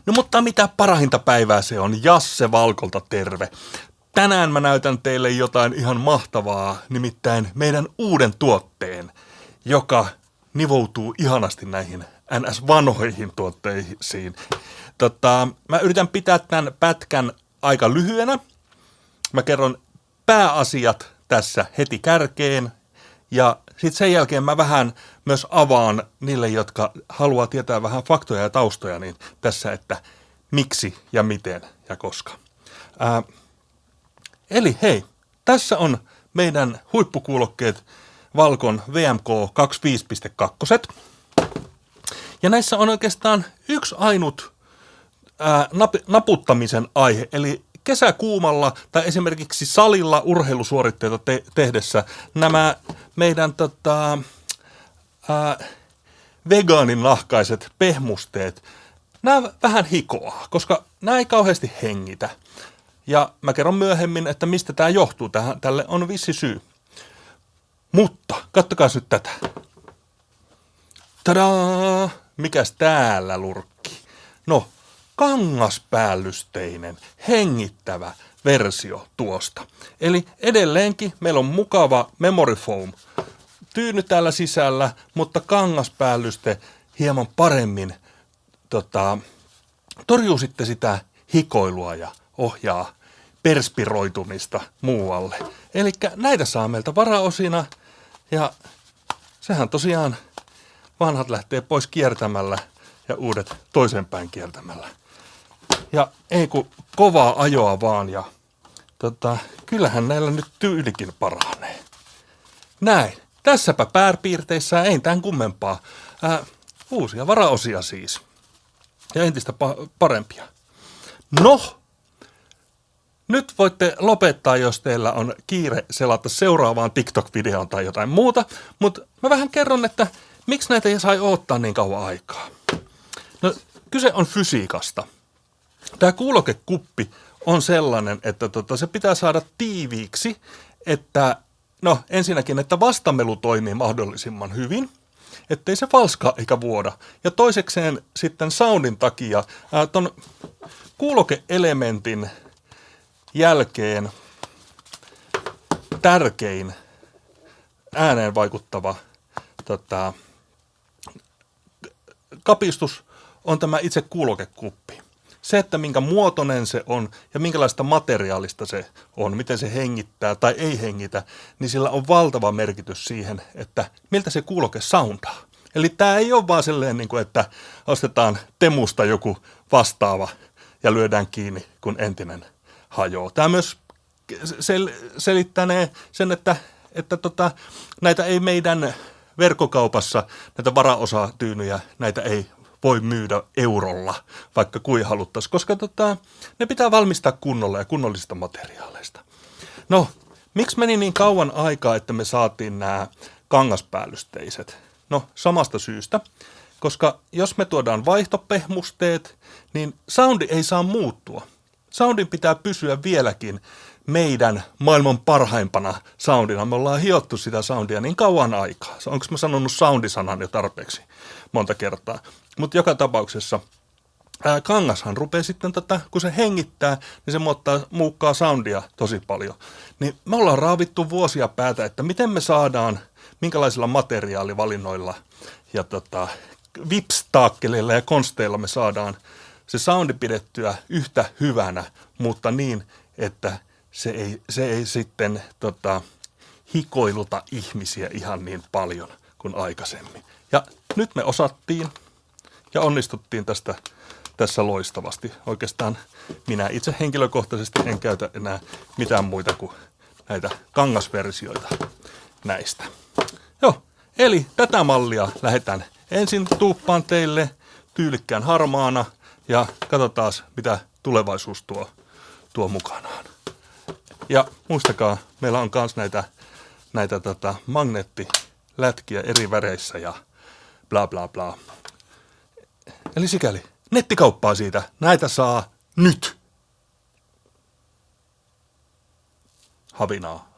No mutta mitä parahinta päivää se on, Jasse Valkolta terve. Tänään mä näytän teille jotain ihan mahtavaa, nimittäin meidän uuden tuotteen, joka nivoutuu ihanasti näihin NS-vanhoihin tuotteisiin. Mä yritän pitää tämän pätkän aika lyhyenä. Mä kerron pääasiat tässä heti kärkeen ja sitten sen jälkeen mä vähän myös avaan niille, jotka haluaa tietää vähän faktoja ja taustoja, niin tässä, että miksi ja miten ja koska. Eli hei, tässä on meidän huippukuulokkeet Valkon VMK 25.2. Ja näissä on oikeastaan yksi ainut naputtamisen aihe, eli kesäkuumalla tai esimerkiksi salilla urheilusuoritteita tehdessä nämä meidän vegaaninahkaiset pehmusteet, nämä vähän hikoaa, koska nämä ei kauheasti hengitä. Ja mä kerron myöhemmin, että mistä tämä johtuu. Tälle on vissi syy. Mutta kattokaa nyt tätä. Tadaa! Mikäs täällä lurkki? No, kangaspäällysteinen, hengittävä versio tuosta. Eli edelleenkin meillä on mukava memory foam tyyny täällä sisällä, mutta kangaspäällyste hieman paremmin torjuu sitten sitä hikoilua ja ohjaa perspiroitumista muualle. Eli näitä saa meiltä varaosina ja sehän tosiaan vanhat lähtee pois kiertämällä ja uudet toisenpäin kiertämällä. Ja ei kun kovaa ajoa vaan ja kyllähän näillä nyt tyylikin paranee. Näin. Tässäpä pääpiirteissä ei tämän kummempaa. Uusia varaosia siis. Ja entistä parempia. No, nyt voitte lopettaa, jos teillä on kiire selata seuraavaan TikTok-videoon tai jotain muuta. Mutta mä vähän kerron, että miksi näitä sai odottaa niin kauan aikaa. No, kyse on fysiikasta. Tämä kuulokekuppi on sellainen, että se pitää saada tiiviiksi, että no ensinnäkin, että vastamelu toimii mahdollisimman hyvin, ettei se falskaa eikä vuoda. Ja toisekseen sitten soundin takia ton kuulokeelementin jälkeen tärkein ääneen vaikuttava kapistus on tämä itse kuulokekuppi. Se, että minkä muotoinen se on ja minkälaista materiaalista se on, miten se hengittää tai ei hengitä, niin sillä on valtava merkitys siihen, että miltä se kuuloke soundaa. Eli tämä ei ole vaan silleen, että ostetaan Temusta joku vastaava ja lyödään kiinni, kun entinen hajoaa. Tämä myös selittänee sen, että näitä ei meidän verkkokaupassa, näitä varaosatyynyjä, näitä ei voi myydä eurolla, vaikka kuin haluttaisiin, koska ne pitää valmistaa kunnolla ja kunnollisista materiaaleista. No, miksi meni niin kauan aikaa, että me saatiin nämä kangaspäällysteiset? No, samasta syystä, koska jos me tuodaan vaihtopehmusteet, niin soundi ei saa muuttua. Soundin pitää pysyä vieläkin meidän maailman parhaimpana soundina. Me ollaan hiottu sitä soundia niin kauan aikaa. Onko mä sanonut soundisanan jo tarpeeksi monta kertaa? Mutta joka tapauksessa kangashan rupeaa sitten, kun se hengittää, niin se muukkaa soundia tosi paljon. Niin me ollaan raavittu vuosia päätä, että miten me saadaan, minkälaisilla materiaalivalinnoilla ja vipstaakkeleilla ja konsteilla me saadaan se soundi pidettyä yhtä hyvänä, mutta niin, että se ei sitten hikoiluta ihmisiä ihan niin paljon kuin aikaisemmin. Ja nyt me osattiin ja onnistuttiin tässä loistavasti. Oikeastaan minä itse henkilökohtaisesti en käytä enää mitään muita kuin näitä kangasversioita näistä. Joo, eli tätä mallia lähdetään ensin tuuppaan teille tyylikkään harmaana ja katsotaan mitä tulevaisuus tuo mukanaan. Ja muistakaa, meillä on myös näitä magneettilätkiä eri väreissä ja bla bla bla. Eli sikäli, nettikauppaa siitä, näitä saa nyt. Havinaa.